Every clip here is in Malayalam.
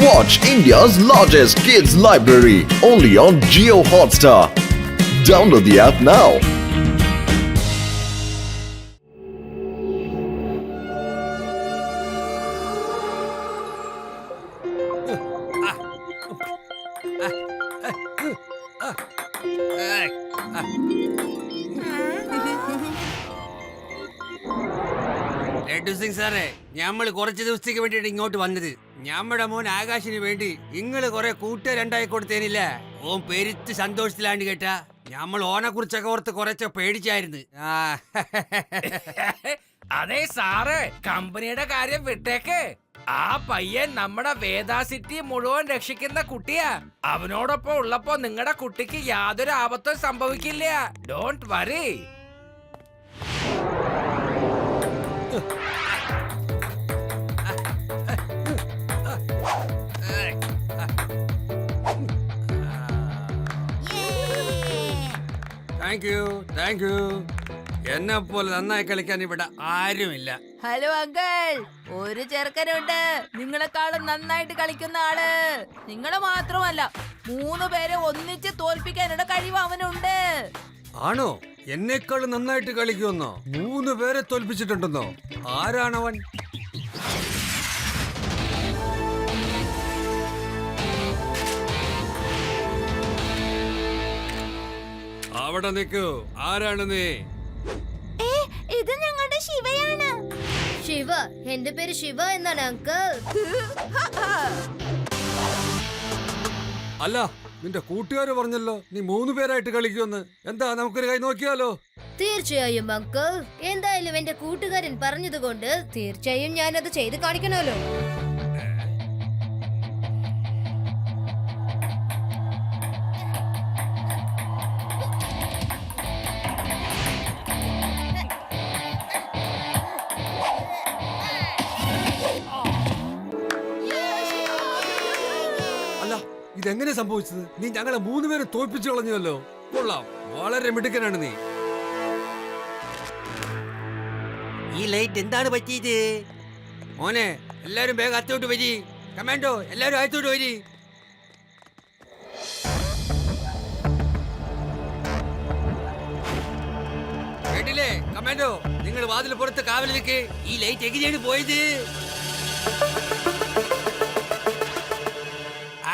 Watch India's largest kids library only on Jio Hotstar. Download the app now. സാറേ, ഞമ്മള് കുറച്ച് ദിവസത്തേക്ക് വേണ്ടിട്ട് ഇങ്ങോട്ട് വന്നത്. ഞമ്മടെ മോൻ ആകാശിന് വേണ്ടി നിങ്ങള് കുറെ കൂട്ടുകാരുണ്ടായി കൊടുത്തേനില്ല. ഓൻ പെരുത്ത് സന്തോഷത്തിലാണ്ട് കേട്ടാ. ഞമ്മൾ ഓനെ കുറിച്ചൊക്കെ ഓർത്ത് കുറച്ച് പേടിച്ചായിരുന്നു. അതെ സാറ്, കമ്പനിയുടെ കാര്യം വിട്ടേക്ക്. ആ പയ്യൻ നമ്മുടെ വേദാ സിറ്റി മുഴുവൻ രക്ഷിക്കുന്ന കുട്ടിയാ. അവനോടൊപ്പം ഉള്ളപ്പോ നിങ്ങളുടെ കുട്ടിക്ക് യാതൊരു ആപത്തും സംഭവിക്കില്ല. Don't worry. Thank you. എന്നെ പോലെ നന്നായി കളിക്കാൻ ഇവിടെ ആരുമില്ല. ഹലോ അങ്കിൾ, ഒരു ചെറുക്കനുണ്ട് നിങ്ങളെക്കാളും നന്നായിട്ട് കളിക്കുന്ന ആള്. നിങ്ങള് മാത്രമല്ല, 3 പേരെ ഒന്നിച്ച് തോൽപ്പിക്കാനുള്ള കഴിവ് അവനുണ്ട്. ആണോ? എന്നെക്കാളും നന്നായിട്ട് കളിക്കുമെന്നോ? 3 പേരെ തോൽപ്പിച്ചിട്ടുണ്ടെന്നോ? ആരാണവൻ? അവിടെ നിൽക്കൂ. ആരാണ് നീ? ഇത് ഞങ്ങളുടെ ശിവയാണ്. ശിവ? എന്റെ പേര് ശിവ എന്നാണ് അങ്കിൾ. അല്ല, നിന്റെ കൂട്ടുകാര് പറഞ്ഞല്ലോ നീ 3 പേരായിട്ട് കളിക്കുമെന്ന്. എന്താ, നമുക്കൊരു കൈ നോക്കിയാലോ? തീർച്ചയായും അങ്കിൾ. എന്തായാലും എന്റെ കൂട്ടുകാരൻ പറഞ്ഞതുകൊണ്ട് തീർച്ചയായും ഞാനത് ചെയ്ത് കാണിക്കണമല്ലോ. ഇതെങ്ങനെ സംഭവിച്ചത്? നീ ഞങ്ങളെ 3 പേരെ തോൽപ്പിച്ചു കളഞ്ഞല്ലോ. കൊള്ളാം, വളരെ മിടുക്കനാണ് നീ. ഈ ലൈറ്റ് എന്താണ് പറ്റിയത്? മോനെ, എല്ലാരും വേഗം അത്തോട്ട് വരി. കമാൻഡോ, എല്ലാരും അകത്തോട്ട് വരി. കേട്ടില്ലേ കമാൻഡോ? നിങ്ങൾ വാതിൽ പുറത്ത് കാവൽ നിൽക്ക്. ഈ ലൈറ്റ് എങ്ങനെയാണ് പോയത്?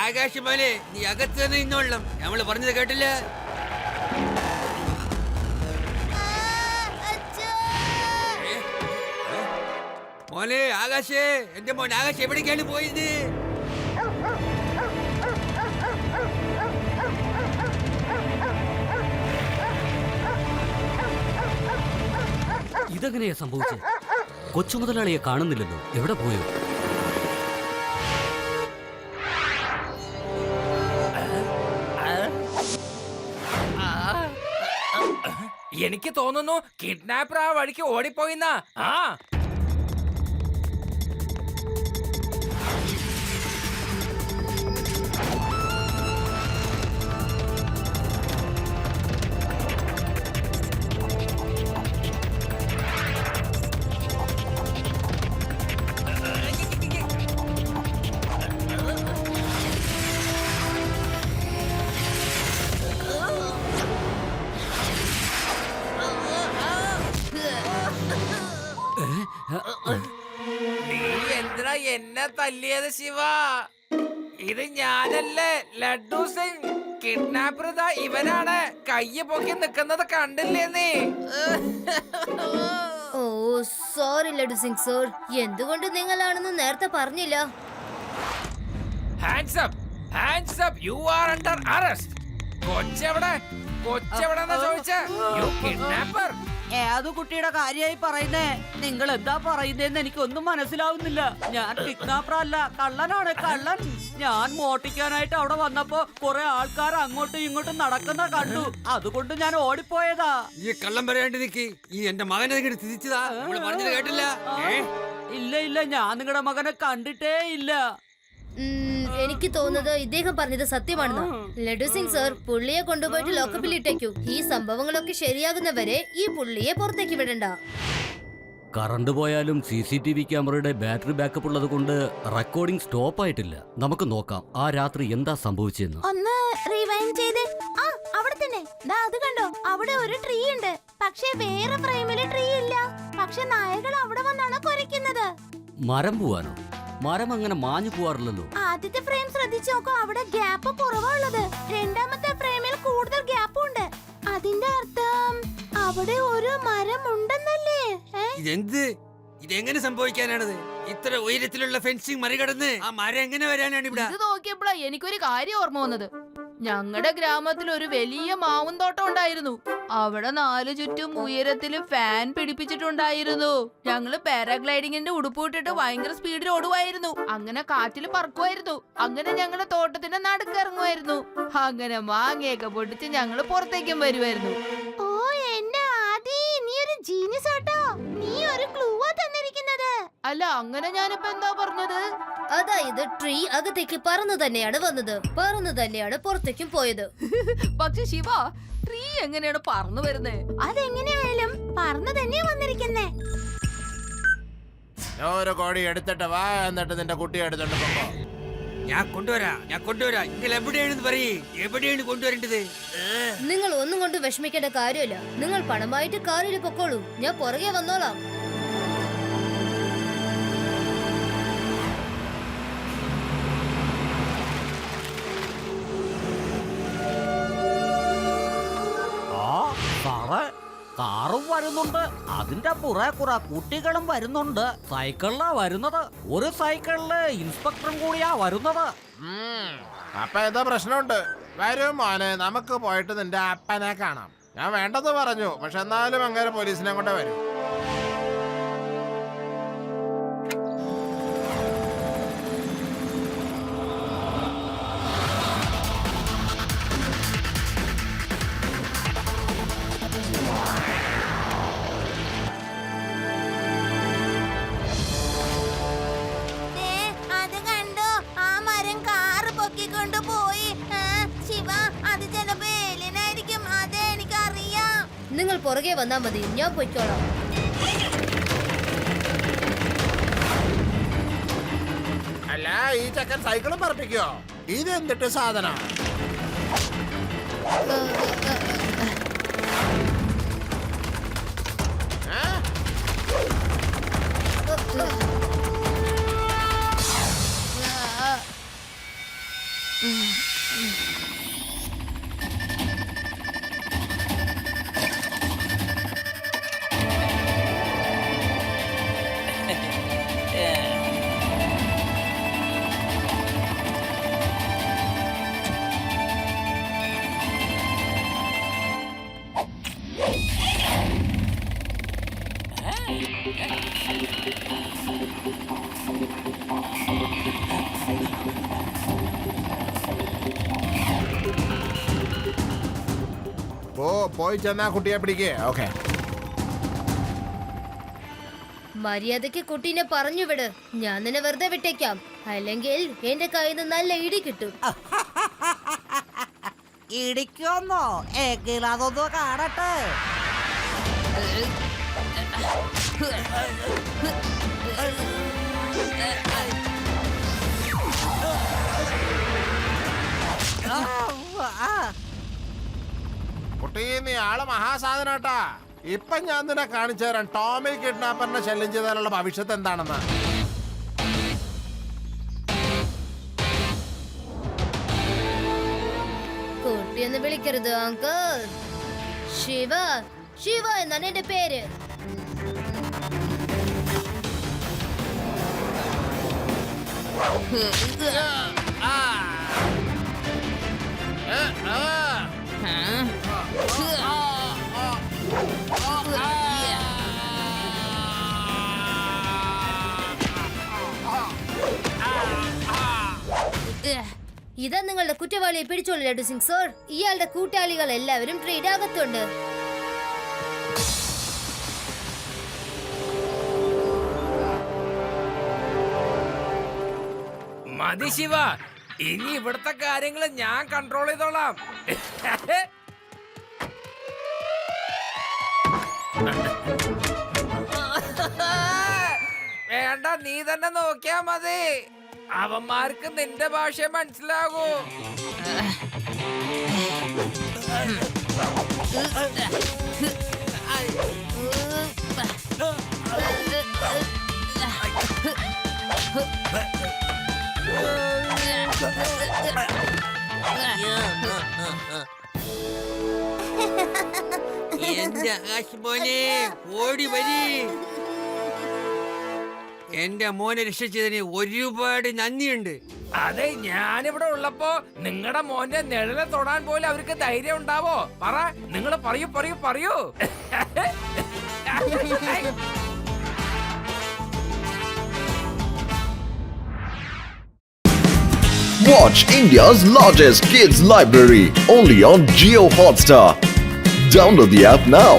ആകാശ് മോനെ, നീ അകത്ത് തന്നെ ഇന്നോളണം. നമ്മള് പറഞ്ഞത് കേട്ടില്ല? മോനെ ആകാശേ, എന്റെ മോൻ ആകാശ് എവിടേക്കാണ് പോയത്? ഇതെങ്ങനെയാ സംഭവിച്ചത്? കൊച്ചു മുതലാളിയെ കാണുന്നില്ലല്ലോ. എവിടെ പോയോ? എനിക്ക് തോന്നുന്നു കിഡ്നാപ്പർ ആ വഴിക്ക് ഓടിപ്പോയിന്നാ. നീ എന്തിനാ എന്നെ തല്ലിയത് ശിവ? ഇത് ഞാനല്ലേ, ലഡ്ഡു സിംഗ്. കിഡ്നാപ്പർ ഇതാ ഇവനാണ്. കയ്യ് പൊക്കി നിക്കുന്നത് കണ്ടില്ലേ നീ? ഓ സോറി ലഡു സിംഗ് സർ. എന്തുകൊണ്ട് നിങ്ങളാണെന്ന് നേരത്തെ പറഞ്ഞില്ല. Hands up, hands up. You are under arrest. കൊച്ചെവിടെ? കൊച്ചെവിടെന്നാ ചോദിച്ചേ? You kidnapper. ഏത് കുട്ടിയുടെ കാര്യമായി പറയുന്നേ? നിങ്ങൾ എന്താ പറയുന്നതെന്ന് എനിക്കൊന്നും മനസ്സിലാവുന്നില്ല. ഞാൻ കിഡ്നാപ്പർ അല്ല, കള്ളനാണ്, കള്ളൻ. ഞാൻ മോട്ടിക്കാനായിട്ട് അവിടെ വന്നപ്പോ കുറെ ആൾക്കാർ അങ്ങോട്ടും ഇങ്ങോട്ടും നടക്കുന്ന കണ്ടു. അതുകൊണ്ട് ഞാൻ ഓടിപ്പോയതാ. ഈ കള്ളം പറയാണ്ട് നിക്ക്. ഈ എന്റെ മകനെ തിരിച്ചതാ. പറഞ്ഞത് കേട്ടില്ല? ഇല്ല ഇല്ല, ഞാൻ നിങ്ങളുടെ മകനെ കണ്ടിട്ടേ ഇല്ല. എനിക്ക് തോന്നുന്നത് ഇദ്ദേഹം പറഞ്ഞത് സത്യമാണെന്ന്. ലഡു സിംഗ് സർ, പുള്ളിയെ കൊണ്ടുപോയിട്ട് ലോക്കപ്പിൽ ഇട്ടേക്കൂ. ഈ സംഭവങ്ങളൊക്കെ ശരിയാകുന്നവരെ ഈ പുള്ളിയെ പുറത്തേക്ക് വിടണ്ട. കറണ്ട് പോയാലും CCTV ക്യാമറയുടെ ബാറ്ററി ബാക്കപ്പ് ഉള്ളത് കൊണ്ട് റെക്കോർഡിംഗ് സ്റ്റോപ്പ് ആയിട്ടില്ല. നമുക്ക് നോക്കാം ആ രാത്രി എന്താ സംഭവിച്ചെന്ന്. ഒന്ന് റിവൈൻഡ് ചെയ്ത്. ആ അവിടെ തന്നെ ദാ അത് കണ്ടോ, അവിടെ ഒരു ട്രീ ഉണ്ട്. പക്ഷേ വേറെ ഫ്രെയിമില് ട്രീ ഇല്ല. പക്ഷെ നായകൾ അവിടെ വന്നാണ് കുരയ്ക്കുന്നത്. മരം പോവാനോ? മരം അങ്ങനെ മാഞ്ഞു പോവാറില്ലല്ലോ. ആദ്യത്തെ ഫ്രെയിം ശ്രദ്ധിച്ചു നോക്കൂ, അവിടെ ഗ്യാപ്പ് കുറവാണുള്ളത്. രണ്ടാമത്തെ ഫ്രെയിമിൽ കൂടുതൽ ഗ്യാപ്പ് ഉണ്ട്. അതിന്റെ അർത്ഥം അവിടെ ഒരു മരം ഉണ്ടെന്നല്ലേ? ഇതെങ്ങനെ സംഭവിക്കാനാണത്? ഇത്ര ഉയരത്തിലുള്ള ഫെൻസിങ് മറികടന്ന് ആ മരം എങ്ങനെ വരാനാണ് ഇവിടെ? ഇത് നോക്കിയപ്പോഴാ എനിക്കൊരു കാര്യം ഓർമ്മ വന്നത്. ഞങ്ങളുടെ ഗ്രാമത്തിൽ ഒരു വലിയ മാവും തോട്ടം ഉണ്ടായിരുന്നു. അവിടെ 4 ചുറ്റും ഉയരത്തിൽ ഫാൻ പിടിപ്പിച്ചിട്ടുണ്ടായിരുന്നു. ഞങ്ങള് പാരാഗ്ലൈഡിങ്ങിന്റെ ഉടുപ്പിട്ടിട്ട് ഭയങ്കര സ്പീഡിൽ ഓടുവായിരുന്നു. അങ്ങനെ കാറ്റിൽ പറക്കുമായിരുന്നു. അങ്ങനെ ഞങ്ങളുടെ തോട്ടത്തിന്റെ നടുക്ക് ഇറങ്ങുമായിരുന്നു. അങ്ങനെ മാങ്ങയൊക്കെ പൊട്ടിച്ച് ഞങ്ങള് പുറത്തേക്കും വരുമായിരുന്നു. ഓ എന്റെ ആദി, നീ ഒരു ജീനിയസ് ആട്ടോ. നീ ഒരു ക്ലൂവാ തന്നിരിക്കുന്നത്. അല്ല, അങ്ങനെ ഞാനിപ്പോ എന്താ പറഞ്ഞത്? അതായത് ട്രീ അകത്തേക്ക് പറന്നു തന്നെയാണ് വന്നത്, പറന്നു തന്നെയാണ് പുറത്തേക്കും പോയത്. പക്ഷെ ശിവ, ട്രീ എങ്ങനെയാണ് പറന്നു വരുന്നേ? അതെങ്ങനെയായാലും പറന്നു തന്നെയാ വന്നിരിക്കുന്നേ. ഒരു കോടി എടുത്തിട്ട് വാ, എന്നിട്ട് നിന്റെ കുട്ടിയെ എടുത്തോണ്ട് പോകോ. ഞാൻ കൊണ്ടുവരാം. നിങ്ങൾ എവിടെയാണെന്ന് പറയേ. എവിടെയാണ് കൊണ്ടുവരേണ്ടത്? നിങ്ങൾ ഒന്നും കൊണ്ട് വിഷമിക്കേണ്ട കാര്യമില്ല. നിങ്ങൾ പണമായിട്ട് കാറിൽ പൊക്കോളൂ, ഞാൻ പുറകെ വന്നോളാം. കാറും വരുന്നുണ്ട്, അതിന്റെ പുറകെ കുറെ കുട്ടികളും വരുന്നുണ്ട്. സൈക്കിളിലാ വരുന്നത്. ഒരു സൈക്കിളില് ഇൻസ്പെക്ടറും കൂടിയാ വരുന്നത്. അപ്പൊ എന്താ പ്രശ്നമുണ്ട്? വരും മോനെ, നമുക്ക് പോയിട്ട് നിന്റെ അപ്പനെ കാണാം. ഞാൻ വേണ്ടെന്ന് പറഞ്ഞു, പക്ഷെ എന്നാലും അങ്ങനെ പോലീസിനെ കൊണ്ട് വരും. അത് കണ്ടോ, ആ മരം കാറ് പൊക്കിക്കൊണ്ട് പോയി. ശിവ, അത് ചിലപ്പോ ഏലിയനായിരിക്കും. അതെ, എനിക്കറിയാം. നിങ്ങൾ പുറകെ വന്നാ മതി, ഞാൻ പൊയ്ക്കോളാം. അല്ല, ഈ ചക്കൻ സൈക്കിളും പറപ്പിക്കോ? ഇത് എന്തിട്ട് സാധനം? പോയി ചെന്നാ കുട്ടിയെ പിടിക്കേ. ഓക്കെ, മര്യാദയ്ക്ക് കുട്ടീനെ പറഞ്ഞു വിട്. ഞാൻ നിന്നെ വെറുതെ വിട്ടേക്കാം, അല്ലെങ്കിൽ എന്റെ കയ്യിൽ നിന്ന് നല്ല ഇടി കിട്ടും. ഇടിക്കൊന്നോ? എങ്കിൽ അതൊന്ന് കാണട്ടെ. കുട്ടി, നീ ആള് മഹാസാധനാട്ടാ. ഇപ്പൊ ഞാൻ നിന്നെ കാണിച്ചു തരാം ടോമി കിഡ്നാപ്പറിനെ ശല്യം ചെയ്താലുള്ള ഭവിഷ്യത്ത് എന്താണെന്ന്. കുട്ടിയൊന്ന് വിളിക്കരുത് അങ്കിൾ. ശിവ, ശിവ എന്നാണ് എന്റെ പേര്. ഇതാ നിങ്ങളുടെ കുറ്റവാളിയെ പിടിച്ചോളൂ ലഡു സിംഗ് സർ. ഇയാളുടെ കൂട്ടാളികൾ എല്ലാവരും ട്രീഡ് അകത്തുണ്ട്. മതി ശിവ, ഇനി ഇവിടുത്തെ കാര്യങ്ങൾ ഞാൻ കൺട്രോൾ ചെയ്തോളാം. വേണ്ട, നീ തന്നെ നോക്കിയാ മതി. അവന്മാർക്ക് നിന്റെ ഭാഷ മനസ്സിലാകൂ. എന്റെ ആകാശ് മോനെ ഓടി വരി. എന്റെ മോനെ രക്ഷിച്ചതിന് ഒരുപാട് നന്ദിയുണ്ട്. അതെ, ഞാനിവിടെ ഉള്ളപ്പോ നിങ്ങളുടെ മോന്റെ നിഴലെ തൊടാൻ പോലും അവർക്ക് ധൈര്യം ഉണ്ടാവോ? പറ, നിങ്ങൾ പറയൂ പറയൂ പറയൂ. Watch India's largest kids library only on Jio Hotstar. Download the app now.